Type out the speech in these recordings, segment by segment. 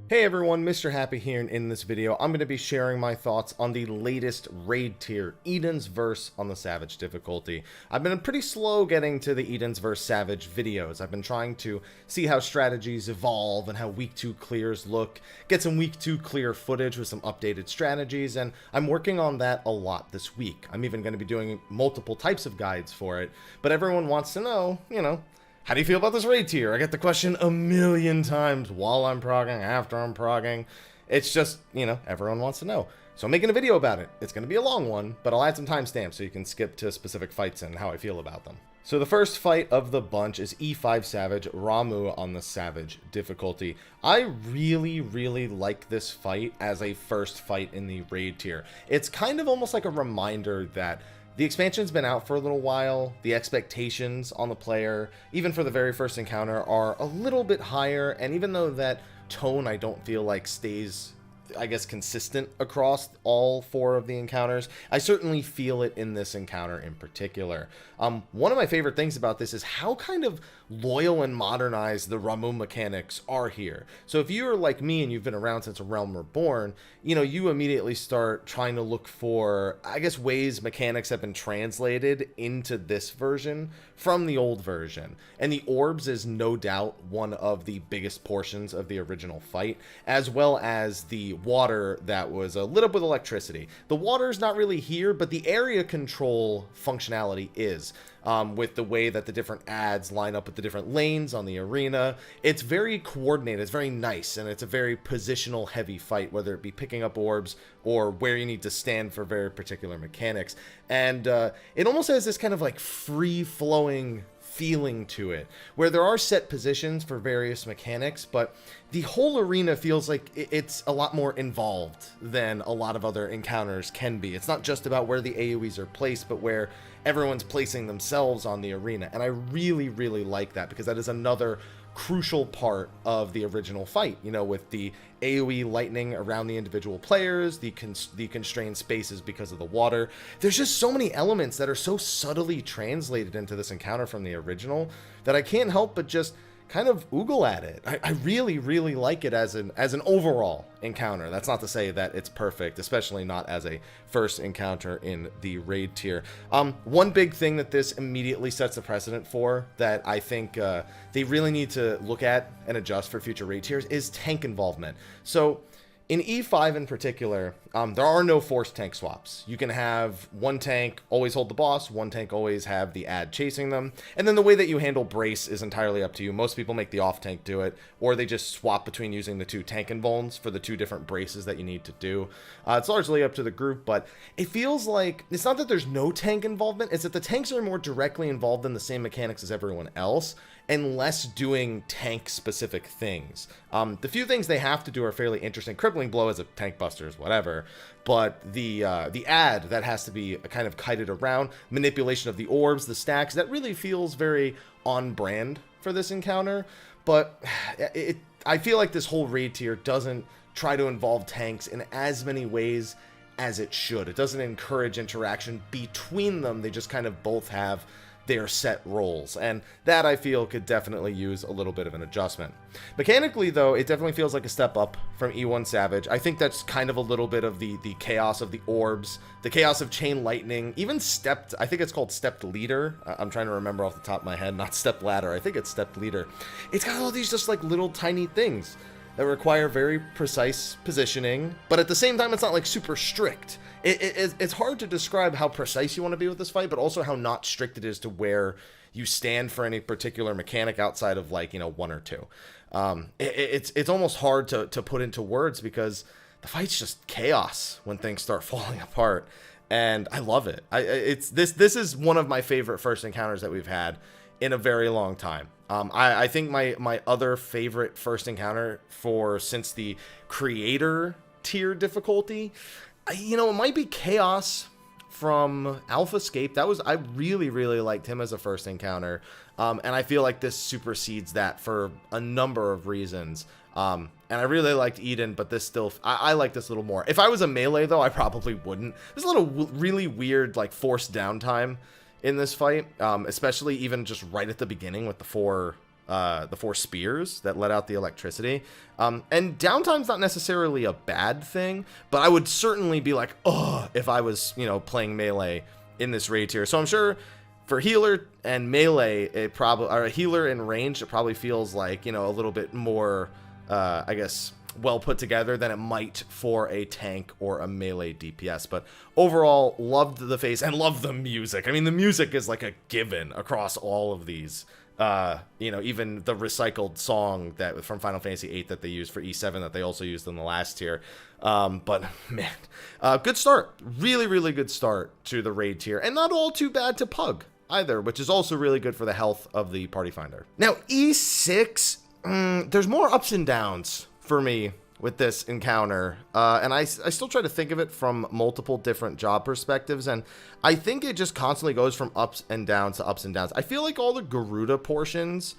Hey everyone, Mr. Happy here, and in this video, I'm going to be sharing my thoughts on the latest raid tier, Eden's Verse on the Savage difficulty. I've been pretty slow getting to the Eden's Verse Savage videos. I've been trying to see how strategies evolve and how week 2 clears look, get some week 2 clear footage with some updated strategies, and I'm working on that a lot this week. I'm even going to be doing multiple types of guides for it, but everyone wants to know, how do you feel about this raid tier? I get the question a million times while I'm progging, after I'm progging. It's just, everyone wants to know. So I'm making a video about it. It's going to be a long one, but I'll add some timestamps so you can skip to specific fights and how I feel about them. So the first fight of the bunch is E5 Savage, Ramuh on the Savage difficulty. I really like this fight as a first fight in the raid tier. It's kind of almost like a reminder that the expansion's been out for a little while. The expectations on the player, even for the very first encounter, are a little bit higher. And even though that tone I don't feel like stays, I guess, consistent across all 4 of the encounters, I certainly feel it in this encounter in particular. One of my favorite things about this is how kind of loyal and modernized the Ramuh mechanics are here. So if you're like me and you've been around since A Realm Reborn, you immediately start trying to look for, I guess, ways mechanics have been translated into this version from the old version. And the orbs is no doubt one of the biggest portions of the original fight, as well as the water that was lit up with electricity. The water is not really here, but the area control functionality is. With the way that the different ads line up with the different lanes on the arena. It's very coordinated, it's very nice, and it's a very positional heavy fight, whether it be picking up orbs or where you need to stand for very particular mechanics. And it almost has this kind of like free-flowing feeling to it, where there are set positions for various mechanics, but the whole arena feels like it's a lot more involved than a lot of other encounters can be. It's not just about where the AoEs are placed, but where everyone's placing themselves on the arena. And I really like that, because that is another crucial part of the original fight, with the AoE lightning around the individual players, the constrained spaces because of the water. There's just so many elements that are so subtly translated into this encounter from the original that I can't help but just kind of oogle at it. I really like it as an overall encounter. That's not to say that it's perfect, especially not as a first encounter in the raid tier. One big thing that this immediately sets a precedent for that I think they really need to look at and adjust for future raid tiers is tank involvement. So in E5 in particular, there are no forced tank swaps. You can have one tank always hold the boss, one tank always have the ad chasing them, and then the way that you handle brace is entirely up to you. Most people make the off tank do it, or they just swap between using the 2 tank invulns for the 2 different braces that you need to do. It's largely up to the group, but it feels like it's not that there's no tank involvement, it's that the tanks are more directly involved in the same mechanics as everyone else, and less doing tank-specific things. The few things they have to do are fairly interesting. Crippling Blow as a tank busters, whatever. But the ad that has to be kind of kited around, manipulation of the orbs, the stacks, that really feels very on-brand for this encounter. But I feel like this whole raid tier doesn't try to involve tanks in as many ways as it should. It doesn't encourage interaction between them. They just kind of both have their set roles, and that I feel could definitely use a little bit of an adjustment. Mechanically though, it definitely feels like a step up from E1 Savage. I think that's kind of a little bit of the chaos of the orbs, the chaos of chain lightning, even stepped, I think it's called stepped leader. I'm trying to remember off the top of my head, not step ladder, I think it's stepped leader. It's got all these just like little tiny things that require very precise positioning, but at the same time it's not like super strict. It's hard to describe how precise you want to be with this fight, but also how not strict it is to where you stand for any particular mechanic outside of like, 1 or 2. It's almost hard to put into words, because the fight's just chaos when things start falling apart, and I love it. This is one of my favorite first encounters that we've had in a very long time. I think my other favorite first encounter since the creator tier difficulty, it might be Chaos from Alphascape. I really liked him as a first encounter, and I feel like this supersedes that for a number of reasons. And I really liked Eden, but this still, I like this a little more. If I was a melee though, I probably wouldn't. There's a little really weird like forced downtime in this fight, especially even just right at the beginning with the 4 spears that let out the electricity. And downtime's not necessarily a bad thing, but I would certainly be like, oh, if I was, you know, playing melee in this raid tier. So I'm sure for healer and melee, it probably, or a healer in range, it probably feels like, you know, a little bit more, I guess, well put together than it might for a tank or a melee DPS. But overall, loved the phase and loved the music. I mean, the music is like a given across all of these. You know, even the recycled song that from Final Fantasy VIII that they used for E7 that they also used in the last tier. But man, good start. Really, really good start to the raid tier, and not all too bad to Pug either, which is also really good for the health of the party finder. Now, E6, there's more ups and downs for me with this encounter, and I still try to think of it from multiple different job perspectives, and I think it just constantly goes from ups and downs to ups and downs. I feel like all the Garuda portions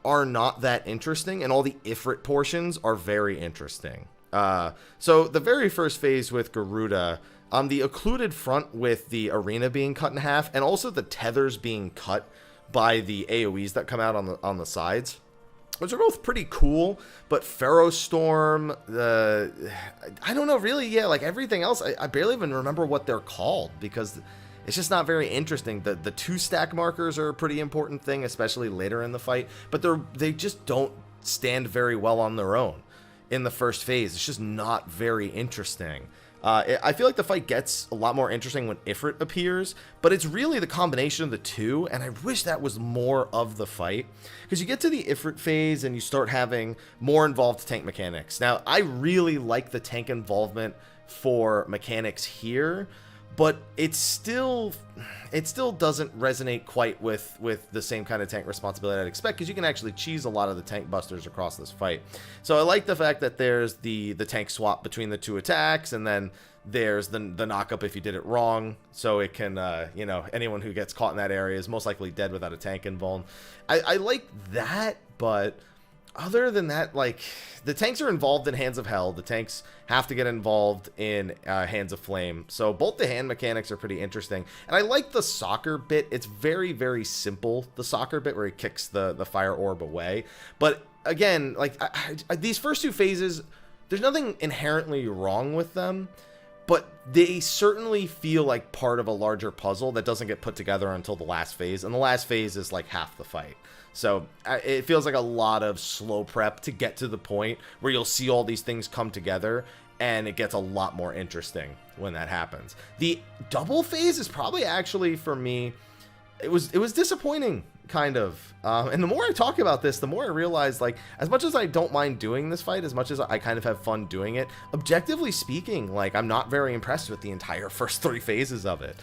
are not that interesting, and all the Ifrit portions are very interesting. So the very first phase with Garuda, the occluded front with the arena being cut in half, and also the tethers being cut by the AoEs that come out on the sides, which are both pretty cool. But Ferrostorm, I don't know, really, yeah, like everything else, I barely even remember what they're called, because it's just not very interesting. The 2-stack markers are a pretty important thing, especially later in the fight, but they just don't stand very well on their own in the first phase. It's just not very interesting. I feel like the fight gets a lot more interesting when Ifrit appears, but it's really the combination of the two, and I wish that was more of the fight, because you get to the Ifrit phase and you start having more involved tank mechanics. Now, I really like the tank involvement for mechanics here, but it still doesn't resonate quite with the same kind of tank responsibility I'd expect, because you can actually cheese a lot of the tank busters across this fight. So I like the fact that there's the tank swap between the two attacks, and then there's the knock-up if you did it wrong, so it can, you know, anyone who gets caught in that area is most likely dead without a tank invuln. I like that, but other than that, like, the tanks are involved in Hands of Hell. The tanks have to get involved in Hands of Flame. So both the hand mechanics are pretty interesting. And I like the soccer bit. It's very, very simple, the soccer bit where he kicks the fire orb away. But again, like, these first two phases, there's nothing inherently wrong with them, but they certainly feel like part of a larger puzzle that doesn't get put together until the last phase. And the last phase is like half the fight. So it feels like a lot of slow prep to get to the point where you'll see all these things come together, and it gets a lot more interesting when that happens. The double phase is probably actually, for me, it was disappointing, kind of. And the more I talk about this, the more I realize, like, as much as I don't mind doing this fight, as much as I kind of have fun doing it, objectively speaking, like, I'm not very impressed with the entire first 3 phases of it.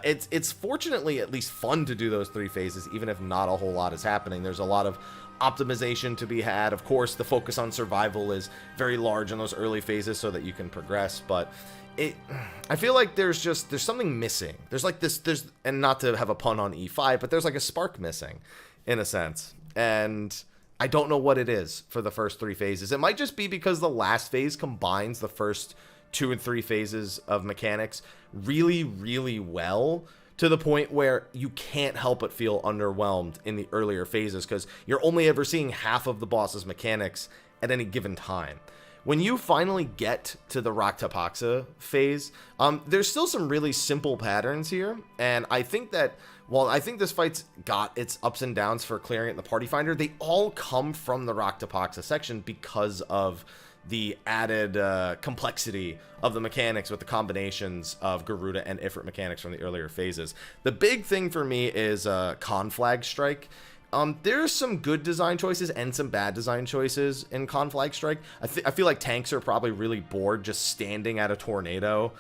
It's fortunately at least fun to do those 3 phases, even if not a whole lot is happening. There's a lot of optimization to be had. Of course, the focus on survival is very large in those early phases so that you can progress, but I feel like there's something missing. There's and not to have a pun on E5, but there's like a spark missing in a sense. And I don't know what it is for the first 3 phases. It might just be because the last phase combines the first 2 and 3 phases of mechanics really, really well, to the point where you can't help but feel underwhelmed in the earlier phases, because you're only ever seeing half of the boss's mechanics at any given time. When you finally get to the Raktapaxa phase, there's still some really simple patterns here, and I think that while I think this fight's got its ups and downs for clearing it in the Party Finder, they all come from the Raktapaxa section because of the added complexity of the mechanics with the combinations of Garuda and Ifrit mechanics from the earlier phases. The big thing for me is Conflag Strike. There's some good design choices and some bad design choices in Conflag Strike. I feel like tanks are probably really bored just standing at a tornado,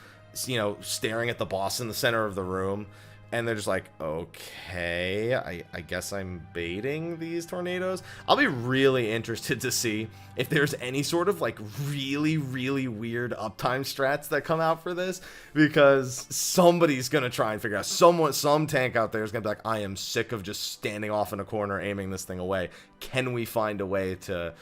you know, staring at the boss in the center of the room. And they're just like, okay, I guess I'm baiting these tornadoes. I'll be really interested to see if there's any sort of like really, really weird uptime strats that come out for this, because somebody's going to try and figure out, some tank out there is going to be like, I am sick of just standing off in a corner aiming this thing away. Can we find a way to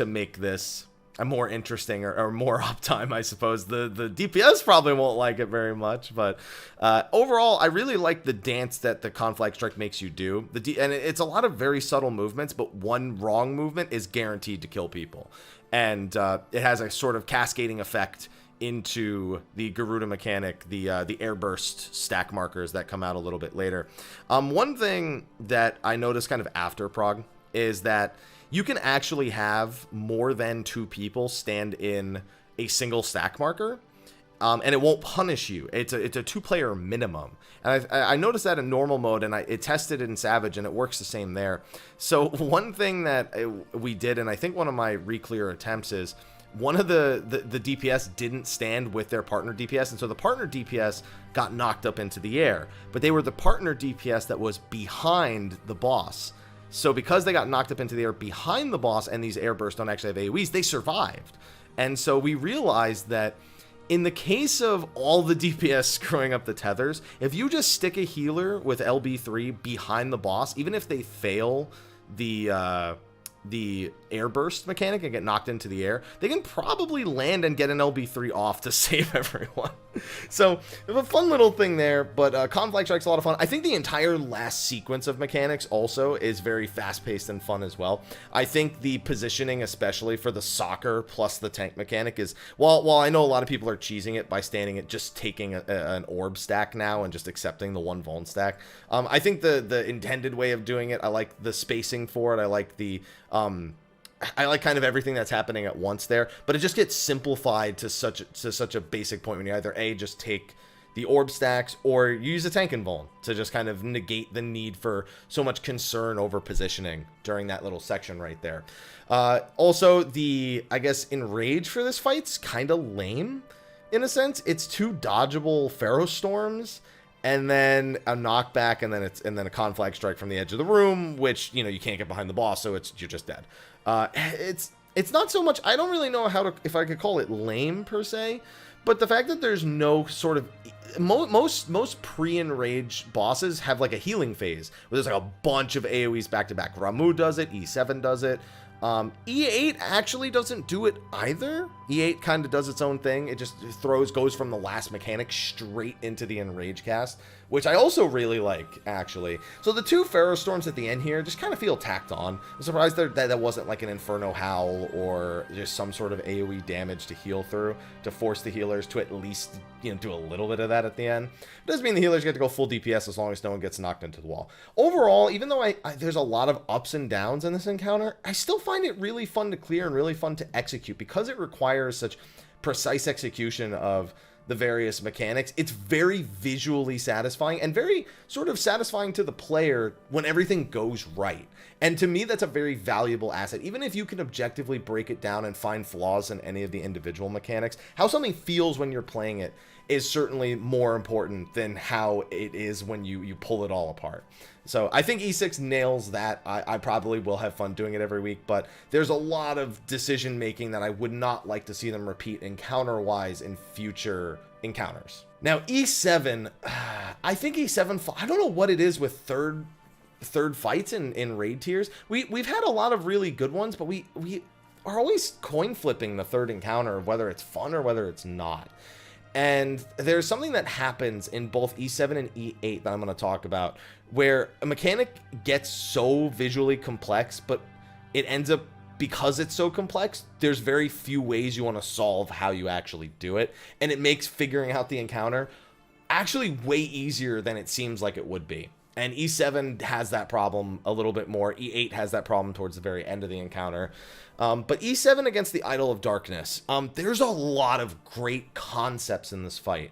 make this more interesting or more uptime, I suppose. The DPS probably won't like it very much, but overall, I really like the dance that the Conflag Strike makes you do. And it's a lot of very subtle movements, but one wrong movement is guaranteed to kill people. And it has a sort of cascading effect into the Garuda mechanic, the airburst stack markers that come out a little bit later. One thing that I noticed kind of after prog is that you can actually have more than 2 people stand in a single stack marker, and it won't punish you. It's a 2-player minimum. And I noticed that in normal mode, and it tested it in Savage, and it works the same there. So one thing that we did, and I think one of my re-clear attempts is, one of the DPS didn't stand with their partner DPS, and so the partner DPS got knocked up into the air, but they were the partner DPS that was behind the boss. So because they got knocked up into the air behind the boss, and these air bursts don't actually have AoEs, they survived. And so we realized that in the case of all the DPS screwing up the tethers, if you just stick a healer with LB3 behind the boss, even if they fail the airburst mechanic and get knocked into the air, they can probably land and get an LB3 off to save everyone. So we have a fun little thing there, but Conflag Strike's a lot of fun. I think the entire last sequence of mechanics also is very fast-paced and fun as well. I think the positioning, especially for the soccer plus the tank mechanic, is, while I know a lot of people are cheesing it by standing it, just taking an orb stack now and just accepting the 1 vuln stack. I think the intended way of doing it, I like the spacing for it, I like the I like kind of everything that's happening at once there, but it just gets simplified to such a basic point when you either just take the orb stacks or use a tank and vuln to just kind of negate the need for so much concern over positioning during that little section right there. Also, I guess enrage for this fight's kind of lame in a sense. It's 2 dodgeable Pharaoh Storms, and then a knockback, and then a Conflag Strike from the edge of the room, which, you know, you can't get behind the boss, so you're just dead. It's not so much, I don't really know if I could call it lame per se, but the fact that there's no sort of, most pre-enrage bosses have like a healing phase where there's like a bunch of AoEs back to back. Ramuh does it, E7 does it. E8 actually doesn't do it either. E8 kind of does its own thing. It just goes from the last mechanic straight into the enrage cast, which I also really like, actually. So the 2 Pharaoh Storms at the end here just kind of feel tacked on. I'm surprised that wasn't like an Inferno Howl or just some sort of AoE damage to heal through to force the healers to at least, you know, do a little bit of that at the end. It doesn't mean the healers get to go full DPS as long as no one gets knocked into the wall. Overall, even though there's a lot of ups and downs in this encounter, I still find it really fun to clear and really fun to execute because it requires such precise execution of the various mechanics. It's very visually satisfying and very sort of satisfying to the player when everything goes right. And to me, that's a very valuable asset. Even if you can objectively break it down and find flaws in any of the individual mechanics, how something feels when you're playing it is certainly more important than how it is when you pull it all apart. So I think E6 nails that. I probably will have fun doing it every week, but there's a lot of decision making that I would not like to see them repeat encounter-wise in future encounters. Now E7, I think E7, I don't know what it is with third fights in raid tiers. We've had a lot of really good ones, but we are always coin flipping the third encounter, whether it's fun or whether it's not. And there's something that happens in both E7 and E8 that I'm going to talk about, where a mechanic gets so visually complex, but it ends up, because it's so complex, there's very few ways you want to solve how you actually do it. And it makes figuring out the encounter actually way easier than it seems like it would be. And E7 has that problem a little bit more. E8 has that problem towards the very end of the encounter. But E7 against the Idol of Darkness, there's a lot of great concepts in this fight.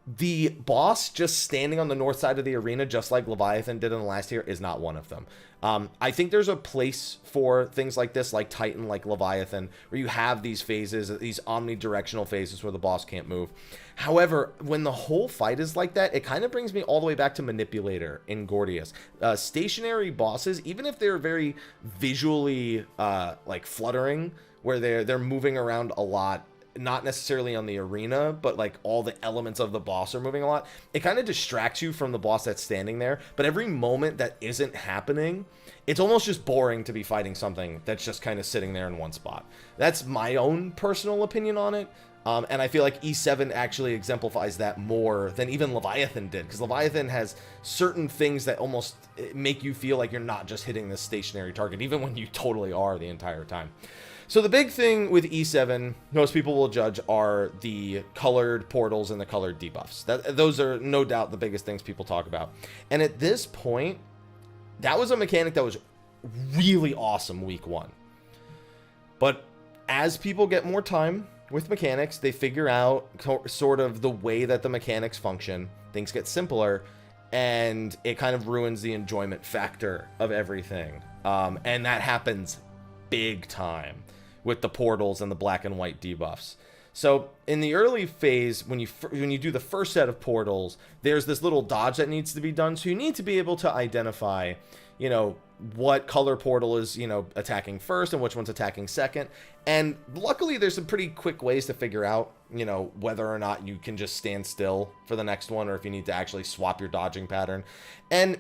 The boss just standing on the north side of the arena, just like Leviathan did in the last tier, is not one of them. I think there's a place for things like this, like Titan, like Leviathan, where you have these phases, these omnidirectional phases where the boss can't move. However, when the whole fight is like that, it kind of brings me all the way back to Manipulator in Gordius. Stationary bosses, even if they're very visually like fluttering, where they're moving around a lot, not necessarily on the arena, but like all the elements of the boss are moving a lot, it kind of distracts you from the boss that's standing there. But every moment that isn't happening, it's almost just boring to be fighting something that's just kind of sitting there in one spot. That's my own personal opinion on it. And I feel like E7 actually exemplifies that more than even Leviathan did, because Leviathan has certain things that almost make you feel like you're not just hitting this stationary target, even when you totally are the entire time. So the big thing with E7, most people will judge, are the colored portals and the colored debuffs. Those are no doubt the biggest things people talk about. And at this point, that was a mechanic that was really awesome week 1. But as people get more time with mechanics, they figure out sort of the way that the mechanics function. Things get simpler, and it kind of ruins the enjoyment factor of everything. And that happens big time with the portals and the black and white debuffs. So in the early phase, when you do the first set of portals, there's this little dodge that needs to be done. So you need to be able to identify, you know, what color portal is, you know, attacking first and which one's attacking second. And luckily there's some pretty quick ways to figure out, you know, whether or not you can just stand still for the next one, or if you need to actually swap your dodging pattern. And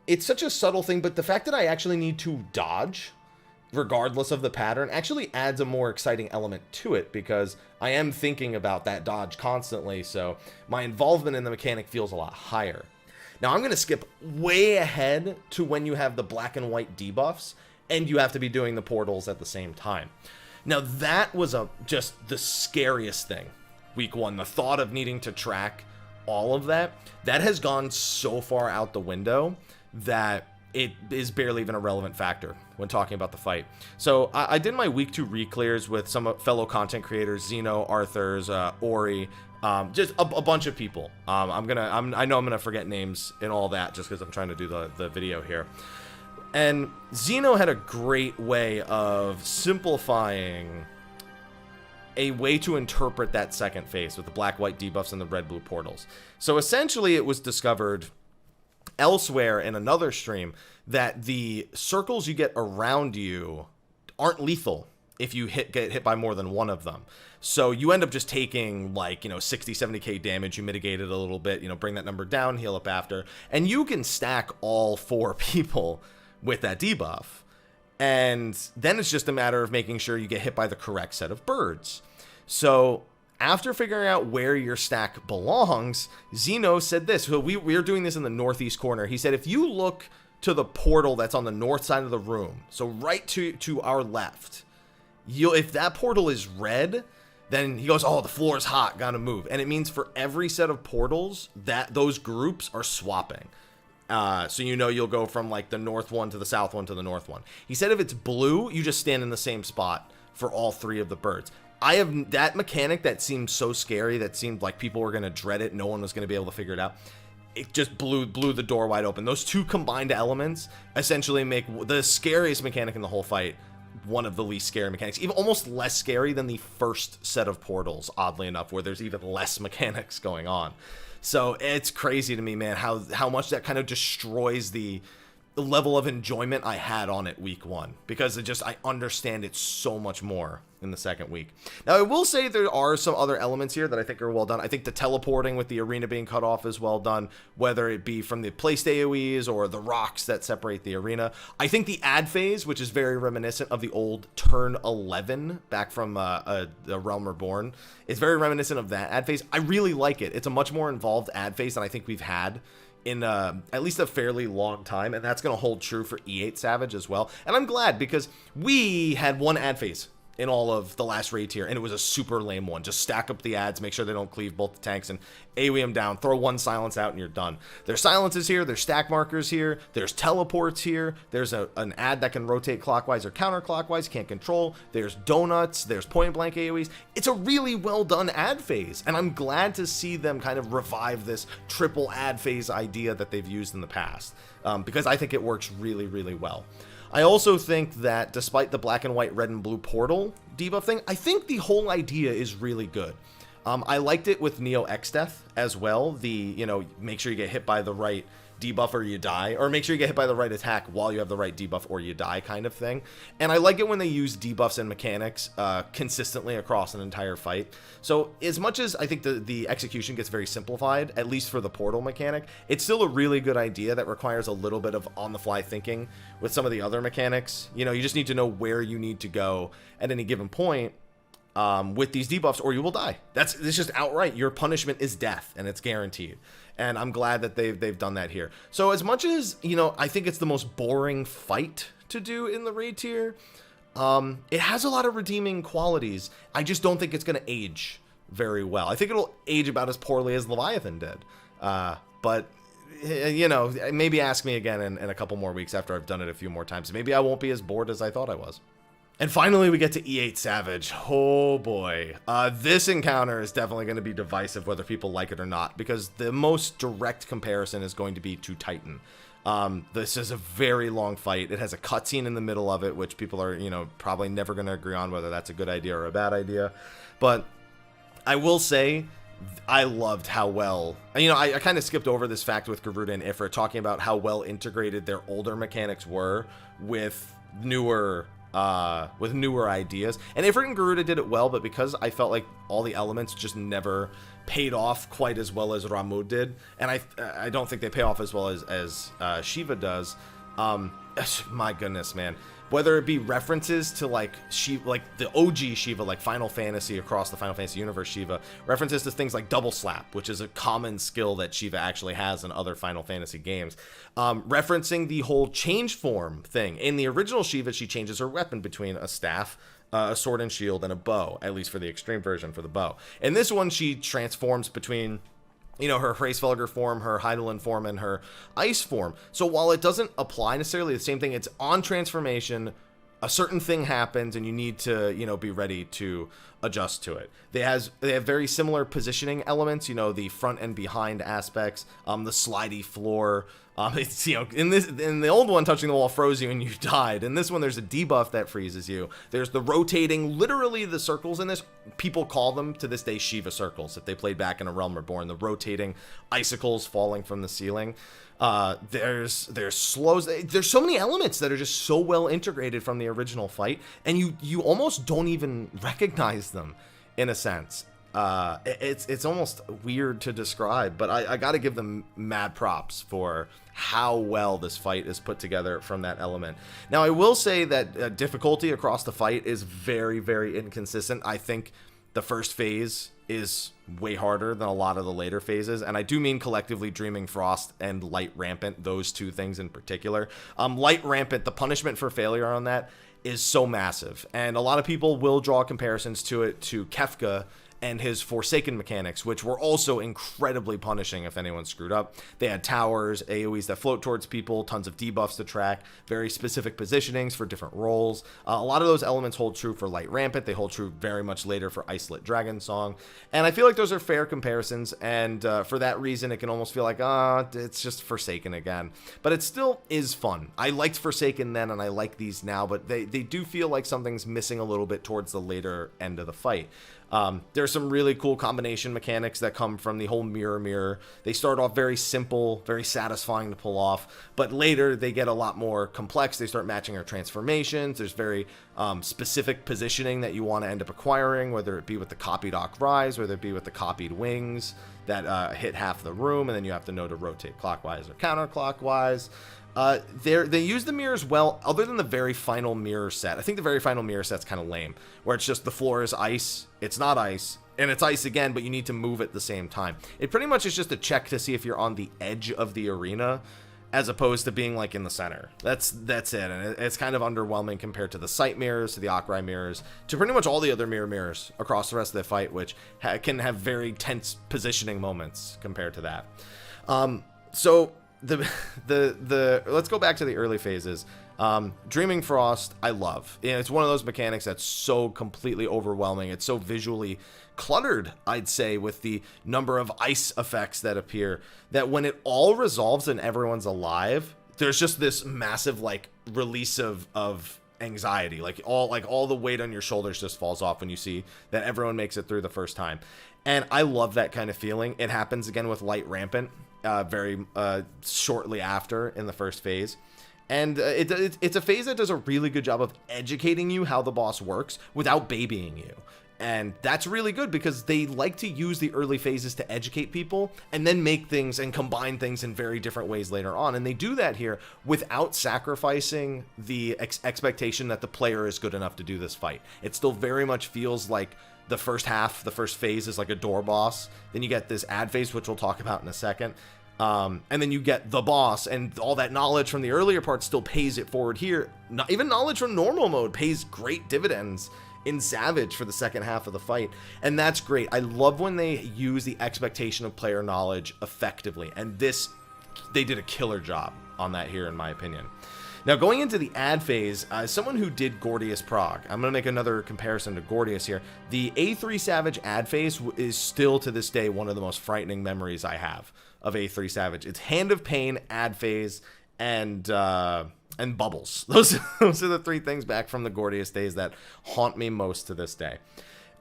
it's such a subtle thing, but the fact that I actually need to dodge regardless of the pattern actually adds a more exciting element to it, because I am thinking about that dodge constantly, so my involvement in the mechanic feels a lot higher. Now I'm going to skip way ahead to when you have the black and white debuffs and you have to be doing the portals at the same time. Now that was just the scariest thing week 1, the thought of needing to track all of that has gone so far out the window that it is barely even a relevant factor when talking about the fight. So I did my week 2 re-clears with some fellow content creators, Zeno, Arthurs, Ori, just a bunch of people. I know I'm gonna forget names and all that just because I'm trying to do the video here. And Zeno had a great way of simplifying a way to interpret that second phase with the black-white debuffs and the red-blue portals. So essentially it was discovered elsewhere in another stream that the circles you get around you aren't lethal if you get hit by more than one of them. So you end up just taking like, you know, 60, 70k damage. You mitigate it a little bit, you know, bring that number down, heal up after, and you can stack all 4 people with that debuff. And then it's just a matter of making sure you get hit by the correct set of birds. So after figuring out where your stack belongs, Zeno said this. So we are doing this in the northeast corner. He said, if you look to the portal that's on the north side of the room, so right to our left, if that portal is red, then he goes, oh, the floor is hot, gotta move. And it means for every set of portals that those groups are swapping. So you know you'll go from like the north one to the south one to the north one. He said if it's blue, you just stand in the same spot for all 3 of the birds. I have that mechanic that seemed so scary, that seemed like people were going to dread it, no one was going to be able to figure it out. It just blew the door wide open. Those 2 combined elements essentially make the scariest mechanic in the whole fight one of the least scary mechanics, even almost less scary than the first set of portals, oddly enough, where there's even less mechanics going on. So it's crazy to me, man, how much that kind of destroys the level of enjoyment I had on it week 1, because I understand it so much more in the second week. Now, I will say there are some other elements here that I think are well done. I think the teleporting with the arena being cut off is well done, whether it be from the placed AoEs or the rocks that separate the arena. I think the ad phase, which is very reminiscent of the old turn 11 back from the Realm Reborn, is very reminiscent of that ad phase. I really like it. It's a much more involved ad phase than I think we've had in at least a fairly long time, and that's going to hold true for E8 Savage as well. And I'm glad, because we had one ad phase in all of the last raid tier, and it was a super lame one. Just stack up the ads, make sure they don't cleave both the tanks, and AoE them down, throw one silence out, and you're done. There's silences here, there's stack markers here, there's teleports here, there's an ad that can rotate clockwise or counterclockwise, can't control, there's donuts, there's point blank AoEs. It's a really well done ad phase, and I'm glad to see them kind of revive this triple ad phase idea that they've used in the past, because I think it works really, really well. I also think that despite the black and white, red and blue portal debuff thing, I think the whole idea is really good. I liked it with Neo X Death as well. Make sure you get hit by the right debuff or you die, or make sure you get hit by the right attack while you have the right debuff or you die kind of thing. And I like it when they use debuffs and mechanics consistently across an entire fight. So as much as I think the execution gets very simplified, at least for the portal mechanic, it's still a really good idea that requires a little bit of on-the-fly thinking with some of the other mechanics. You know, you just need to know where you need to go at any given point with these debuffs, or you will die. It's just outright. Your punishment is death, and it's guaranteed. And I'm glad that they've done that here. So as much as, you know, I think it's the most boring fight to do in the raid tier, it has a lot of redeeming qualities. I just don't think it's going to age very well. I think it'll age about as poorly as Leviathan did. But, you know, maybe ask me again in a couple more weeks after I've done it a few more times. Maybe I won't be as bored as I thought I was. And finally, we get to E8 Savage. Oh boy. This encounter is definitely going to be divisive whether people like it or not, because the most direct comparison is going to be to Titan. This is a very long fight. It has a cutscene in the middle of it, which people are, you know, probably never going to agree on whether that's a good idea or a bad idea. But I will say, I loved how well, you know, I kind of skipped over this fact with Garuda and Ifrit, talking about how well integrated their older mechanics were with newer ideas. And Ifrit and Garuda did it well, but because I felt like all the elements just never paid off quite as well as Ramuh did, and I don't think they pay off as well as Shiva does. My goodness, man. Whether it be references to like Shiva, like the OG Shiva, like Final Fantasy across the Final Fantasy universe Shiva, references to things like double slap, which is a common skill that Shiva actually has in other Final Fantasy games. Referencing the whole change form thing. In the original Shiva, she changes her weapon between a staff, a sword and shield, and a bow, at least for the extreme version for the bow. In this one, she transforms between, you know, her Hraesvelgr form, her Hydaelyn form, and her ice form. So while it doesn't apply necessarily the same thing, it's on transformation, a certain thing happens, and you need to, you know, be ready to adjust to it. They have very similar positioning elements, you know, the front and behind aspects, the slidey floor. It's, you know, in the old one, touching the wall froze you and you died. In this one, there's a debuff that freezes you. There's the rotating, literally the circles in this, people call them to this day Shiva circles. If they played back in A Realm Reborn, the rotating icicles falling from the ceiling. There's slows. There's so many elements that are just so well integrated from the original fight, and you almost don't even recognize them in a sense. It's almost weird to describe, but I got to give them mad props for how well this fight is put together from that element. Now, I will say that difficulty across the fight is very, very inconsistent. I think the first phase is way harder than a lot of the later phases, and I do mean collectively Dreaming Frost and Light Rampant, those two things in particular. Light Rampant, the punishment for failure on that is so massive, and a lot of people will draw comparisons to it to Kefka and his Forsaken mechanics, which were also incredibly punishing if anyone screwed up. They had towers, AoEs that float towards people, tons of debuffs to track, very specific positionings for different roles. A lot of those elements hold true for Light Rampant. They hold true very much later for Icelit Dragon Song. And I feel like those are fair comparisons, and for that reason, it can almost feel like, it's just Forsaken again. But it still is fun. I liked Forsaken then, and I like these now, but they do feel like something's missing a little bit towards the later end of the fight. There's some really cool combination mechanics that come from the whole mirror. They start off very simple, very satisfying to pull off, but later they get a lot more complex. They start matching our transformations. There's very specific positioning that you want to end up acquiring, whether it be with the copied Ak Rise, whether it be with the copied wings that hit half the room, and then you have to know to rotate clockwise or counterclockwise. They use the mirrors well, other than the very final mirror set. I think the very final mirror set's kind of lame, where it's just the floor is ice, it's not ice, and it's ice again, but you need to move at the same time. It pretty much is just a check to see if you're on the edge of the arena, as opposed to being like in the center. That's it, and it's kind of underwhelming compared to the sight mirrors, to the Akrai mirrors, to pretty much all the other mirrors across the rest of the fight, which can have very tense positioning moments compared to that. So let's go back to the early phases. Dreaming Frost, I love. And it's one of those mechanics that's so completely overwhelming. It's so visually cluttered, I'd say, with the number of ice effects that appear, that when it all resolves and everyone's alive, there's just this massive like release of anxiety. Like all the weight on your shoulders just falls off when you see that everyone makes it through the first time. And I love that kind of feeling. It happens again with Light Rampant. very shortly after in the first phase. And it's a phase that does a really good job of educating you how the boss works without babying you. And that's really good because they like to use the early phases to educate people and then make things and combine things in very different ways later on. And they do that here without sacrificing the expectation that the player is good enough to do this fight. It still very much feels like the first half, the first phase is like a door boss. Then you get this ad phase, which we'll talk about in a second. And then you get the boss, and all that knowledge from the earlier part still pays it forward here. Not even knowledge from normal mode pays great dividends in Savage for the second half of the fight, and that's great. I love when they use the expectation of player knowledge effectively, and they did a killer job on that here, in my opinion. Now, going into the ad phase, as someone who did Gordius Prague, I'm going to make another comparison to Gordius here. The A3 Savage ad phase is still to this day one of the most frightening memories I have of A3 Savage. It's Hand of Pain, ad phase, and bubbles. Those are the three things back from the Gordius days that haunt me most to this day.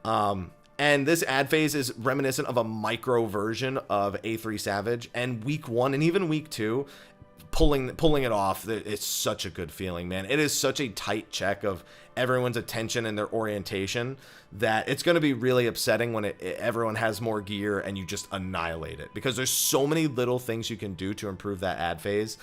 And this ad phase is reminiscent of a micro version of A3 Savage, and week 1 and even week 2, pulling it off, it's such a good feeling, man. It is such a tight check of everyone's attention and their orientation that it's going to be really upsetting when everyone has more gear and you just annihilate it, because there's so many little things you can do to improve that ad phase,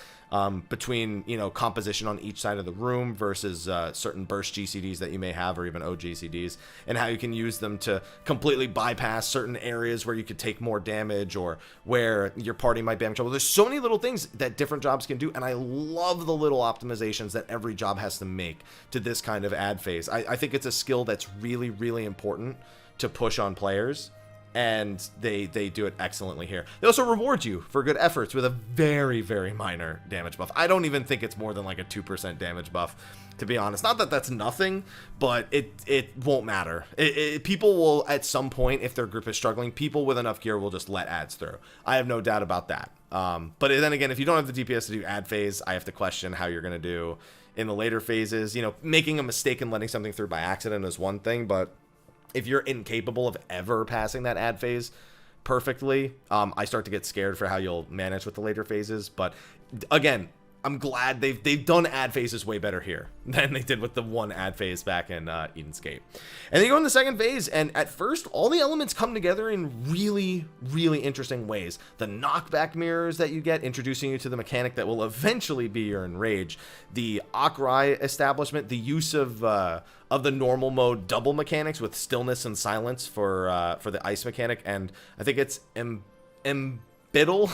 between, you know, composition on each side of the room versus certain burst GCDs that you may have, or even OGCDs, and how you can use them to completely bypass certain areas where you could take more damage or where your party might be having trouble. There's so many little things that different jobs can do, and I love the little optimizations that every job has to make to this kind of ad phase. I think it's a skill that's really, really important to push on players, and they do it excellently here. They also reward you for good efforts with a very, very minor damage buff. I don't even think it's more than like a 2% damage buff, to be honest. Not that that's nothing, but it won't matter. People will, at some point, if their group is struggling, people with enough gear will just let ads through. I have no doubt about that. But then again, if you don't have the DPS to do ad phase, I have to question how you're going to do in the later phases. You know, making a mistake and letting something through by accident is one thing, but if you're incapable of ever passing that ad phase perfectly, I start to get scared for how you'll manage with the later phases. But again, I'm glad they've done ad phases way better here than they did with the one ad phase back in Eden's Gate. And then you go in the second phase, and at first, all the elements come together in really, really interesting ways. The knockback mirrors that you get, introducing you to the mechanic that will eventually be your Enrage. The Akrai establishment, the use of the normal mode double mechanics with stillness and silence for the ice mechanic, and I think it's embittle,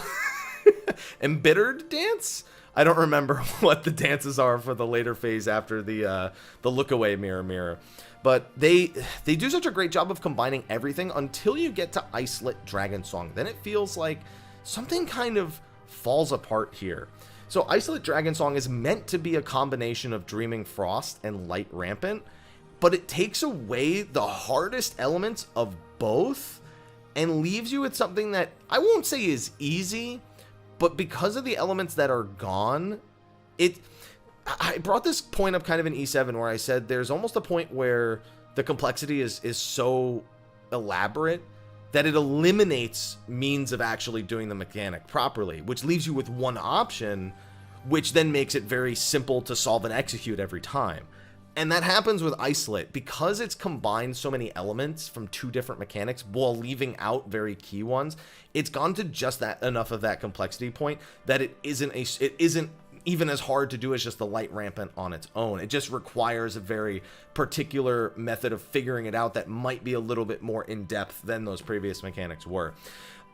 embittered dance. I don't remember what the dances are for the later phase after the look away mirror. But they do such a great job of combining everything until you get to Icelit Dragon Song. Then it feels like something kind of falls apart here. So Icelit Dragon Song is meant to be a combination of Dreaming Frost and Light Rampant, but it takes away the hardest elements of both and leaves you with something that I won't say is easy, but because of the elements that are gone, I brought this point up kind of in E7 where I said there's almost a point where the complexity is so elaborate that it eliminates means of actually doing the mechanic properly, which leaves you with one option, which then makes it very simple to solve and execute every time. And that happens with Icelit because it's combined so many elements from two different mechanics while leaving out very key ones. It's gone to just that enough of that complexity point that it isn't even as hard to do as just the Light Rampant on its own. It just requires a very particular method of figuring it out that might be a little bit more in depth than those previous mechanics were.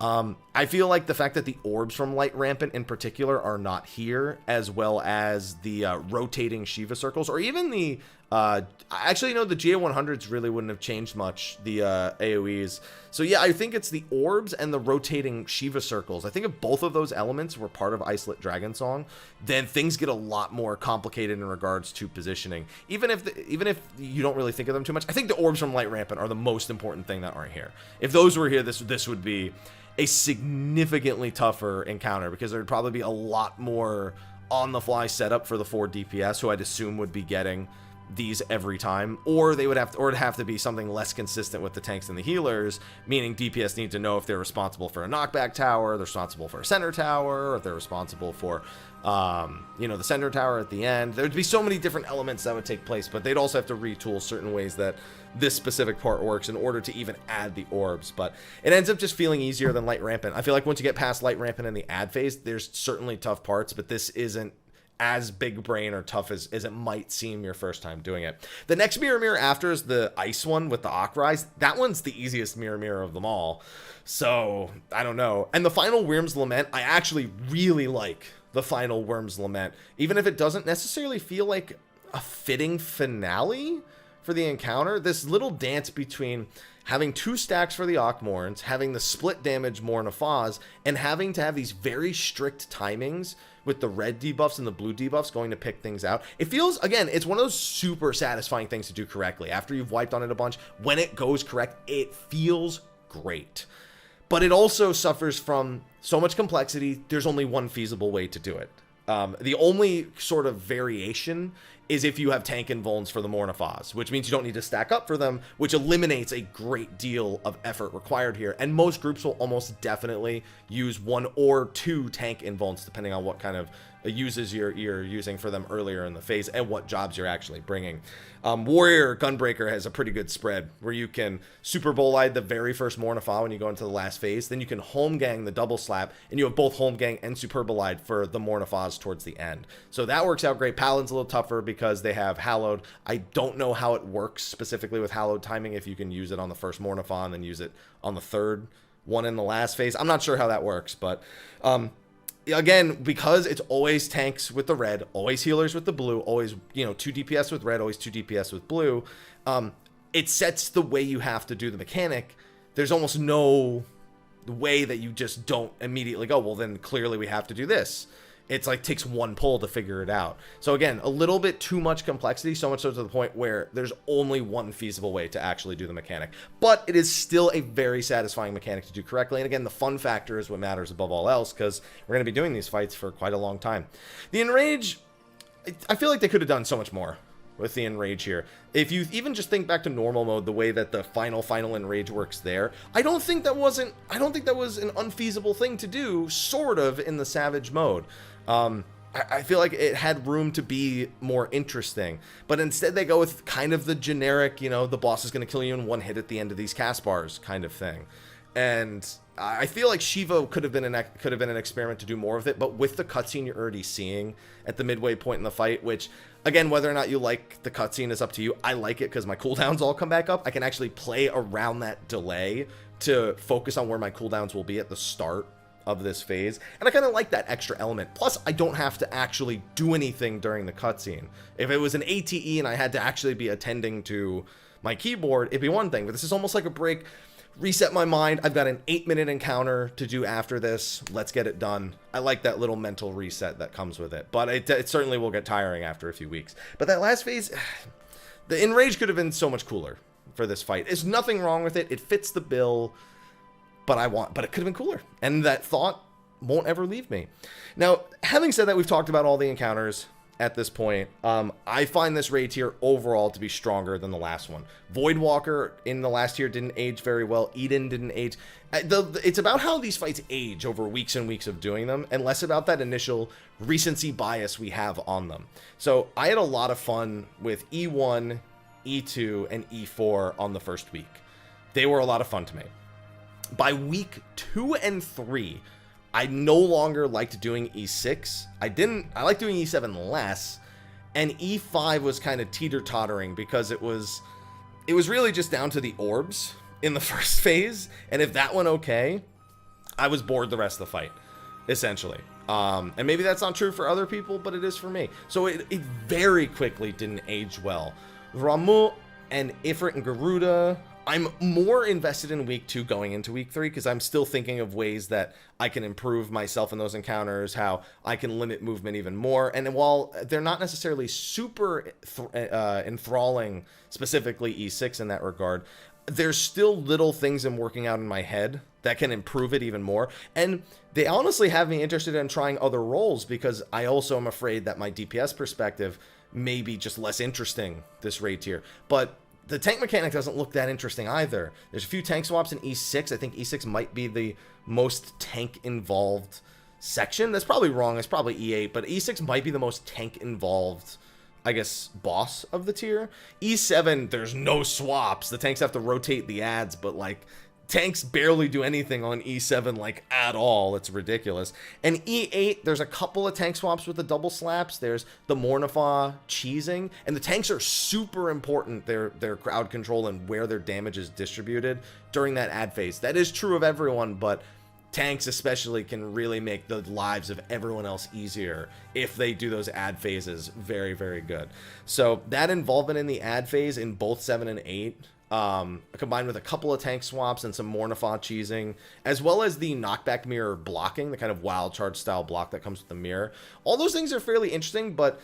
I feel like the fact that the orbs from Light Rampant in particular are not here, as well as the rotating Shiva circles, or even the actually, no, the GA100s really wouldn't have changed much, the AoEs. So yeah, I think it's the orbs and the rotating Shiva circles. I think if both of those elements were part of Icelit Dragon Song, then things get a lot more complicated in regards to positioning. Even if you don't really think of them too much, I think the orbs from Light Rampant are the most important thing that aren't here. If those were here, this would be a significantly tougher encounter, because there'd probably be a lot more on-the-fly setup for the 4 DPS, who I'd assume would be getting these every time, or they would have to, or it'd have to be something less consistent with the tanks and the healers, meaning DPS need to know if they're responsible for a knockback tower, they're responsible for a center tower, or if they're responsible for you know, the center tower at the end. There'd be so many different elements that would take place, but they'd also have to retool certain ways that this specific part works in order to even add the orbs. But it ends up just feeling easier than Light Rampant. I feel like once you get past Light Rampant in the add phase, there's certainly tough parts, but this isn't as big brain or tough as it might seem your first time doing it. The next mirror after is the ice one with the Akrise. That one's the easiest mirror of them all. So I don't know. And the final Wyrm's Lament, I actually really like the final Wyrm's Lament, even if it doesn't necessarily feel like a fitting finale for the encounter. This little dance between having 2 stacks for the Akmorns, having the split damage Mornafaz, and having to have these very strict timings with the red debuffs and the blue debuffs going to pick things out. It feels, again, it's one of those super satisfying things to do correctly. After you've wiped on it a bunch, when it goes correct, it feels great. But it also suffers from so much complexity, there's only one feasible way to do it. The only sort of variation is if you have tank invulns for the Mornafaz, which means you don't need to stack up for them, which eliminates a great deal of effort required here. And most groups will almost definitely use 1 or 2 tank invulns, depending on what kind of uses you're using for them earlier in the phase and what jobs you're actually bringing. Warrior Gunbreaker has a pretty good spread where you can Super Bolide the very first Mornafaz when you go into the last phase, then you can home gang the double slap, and you have both home gang and Super Bolide for the Mornafaz towards the end. So that works out great. Paladin's a little tougher because they have Hallowed. I don't know how it works specifically with Hallowed timing, if you can use it on the first Mornafaz and then use it on the third one in the last phase. I'm not sure how that works, but again, because it's always tanks with the red, always healers with the blue, always, you know, 2 DPS with red, always 2 DPS with blue, it sets the way you have to do the mechanic. There's almost no way that you just don't immediately go, well, then clearly we have to do this. It's like takes 1 pull to figure it out. So again, a little bit too much complexity, so much so to the point where there's only one feasible way to actually do the mechanic. But it is still a very satisfying mechanic to do correctly. And again, the fun factor is what matters above all else, because we're going to be doing these fights for quite a long time. The Enrage, I feel like they could have done so much more with the Enrage here. If you even just think back to normal mode, the way that the final Enrage works there, I don't think that was an unfeasible thing to do, sort of, in the Savage mode. I feel like it had room to be more interesting, but instead they go with kind of the generic, you know, the boss is going to kill you in 1 hit at the end of these cast bars kind of thing. And I feel like Shiva could have been an experiment to do more of it, but with the cutscene you're already seeing at the midway point in the fight, which, again, whether or not you like the cutscene is up to you. I like it because my cooldowns all come back up. I can actually play around that delay to focus on where my cooldowns will be at the start of this phase, and I kind of like that extra element. Plus, I don't have to actually do anything during the cutscene. If it was an ATE and I had to actually be attending to my keyboard, it'd be one thing, but this is almost like a break. Reset my mind. I've got an 8-minute encounter to do after this. Let's get it done. I like that little mental reset that comes with it, but it certainly will get tiring after a few weeks. But that last phase, the Enrage could have been so much cooler for this fight. There's nothing wrong with it. It fits the bill. But it could have been cooler, and that thought won't ever leave me. Now, having said that, we've talked about all the encounters at this point. I find this raid tier overall to be stronger than the last one. Voidwalker in the last tier didn't age very well. Eden didn't age. It's about how these fights age over weeks and weeks of doing them, and less about that initial recency bias we have on them. So I had a lot of fun with E1, E2, and E4 on the first week. They were a lot of fun to me. By week 2 and 3, I no longer liked doing E6. I liked doing E7 less, and E5 was kind of teeter-tottering because it was really just down to the orbs in the first phase, and if that went okay, I was bored the rest of the fight, essentially. And maybe that's not true for other people, but it is for me. So it very quickly didn't age well. Ramuh and Ifrit and Garuda, I'm more invested in week 2 going into week 3 because I'm still thinking of ways that I can improve myself in those encounters, how I can limit movement even more. And while they're not necessarily super enthralling, specifically E6 in that regard, there's still little things I'm working out in my head that can improve it even more. And they honestly have me interested in trying other roles because I also am afraid that my DPS perspective maybe just less interesting, this raid tier. But the tank mechanic doesn't look that interesting either. There's a few tank swaps in E6. I think E6 might be the most tank-involved section. That's probably wrong. It's probably E8, but E6 might be the most tank-involved, I guess, boss of the tier. E7, there's no swaps. The tanks have to rotate the ads, but, like, tanks barely do anything on E7, like, at all. It's ridiculous. And E8, there's a couple of tank swaps with the double slaps. There's the Mornifa cheesing, and the tanks are super important, their crowd control and where their damage is distributed during that ad phase. That is true of everyone, but tanks especially can really make the lives of everyone else easier if they do those ad phases very, very good. So that involvement in the ad phase in both 7 and 8, combined with a couple of tank swaps and some Mornifa cheesing, as well as the knockback mirror blocking, the kind of wild charge style block that comes with the mirror. All those things are fairly interesting, but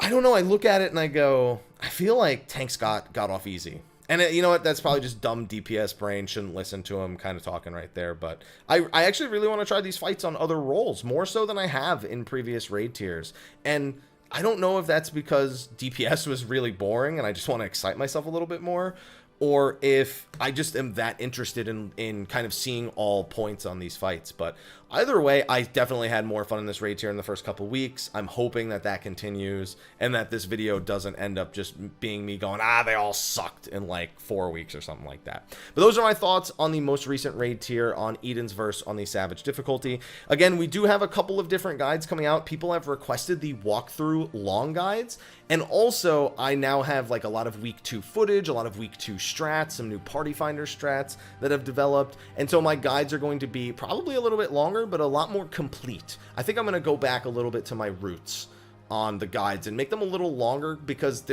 I don't know. I look at it and I go, I feel like tanks got off easy. And you know what? That's probably just dumb DPS brain. Shouldn't listen to him kind of talking right there. But I actually really want to try these fights on other roles, more so than I have in previous raid tiers. And I don't know if that's because DPS was really boring and I just want to excite myself a little bit more, or if I just am that interested in kind of seeing all points on these fights. But either way, I definitely had more fun in this raid tier in the first couple weeks. I'm hoping that that continues and that this video doesn't end up just being me going, they all sucked in like 4 weeks or something like that. But those are my thoughts on the most recent raid tier on Eden's Verse on the Savage difficulty. Again, we do have a couple of different guides coming out. People have requested the walkthrough long guides. And also, I now have like a lot of week 2 footage, a lot of week 2 strats, some new party finder strats that have developed. And so my guides are going to be probably a little bit longer, but a lot more complete. I think I'm going to go back a little bit to my roots on the guides and make them a little longer, because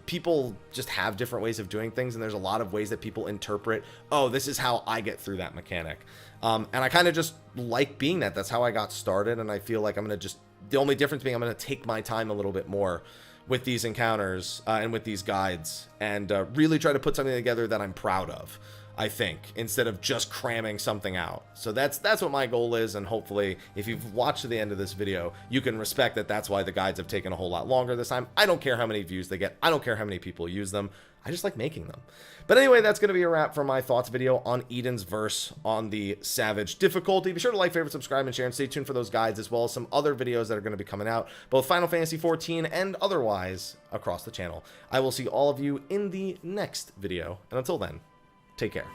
people just have different ways of doing things, and there's a lot of ways that people interpret, oh, this is how I get through that mechanic. And I kind of just like being that. That's how I got started, and I feel like I'm going to the only difference being I'm going to take my time a little bit more with these encounters and with these guides, and really try to put something together that I'm proud of, I think, instead of just cramming something out. So that's what my goal is, and hopefully if you've watched to the end of this video, you can respect that that's why the guides have taken a whole lot longer this time. I don't care how many views they get. I don't care how many people use them. I just like making them. But anyway, that's going to be a wrap for my thoughts video on Eden's Verse on the Savage difficulty. Be sure to like, favorite, subscribe, and share, and stay tuned for those guides, as well as some other videos that are going to be coming out, both Final Fantasy XIV and otherwise across the channel. I will see all of you in the next video, and until then, take care.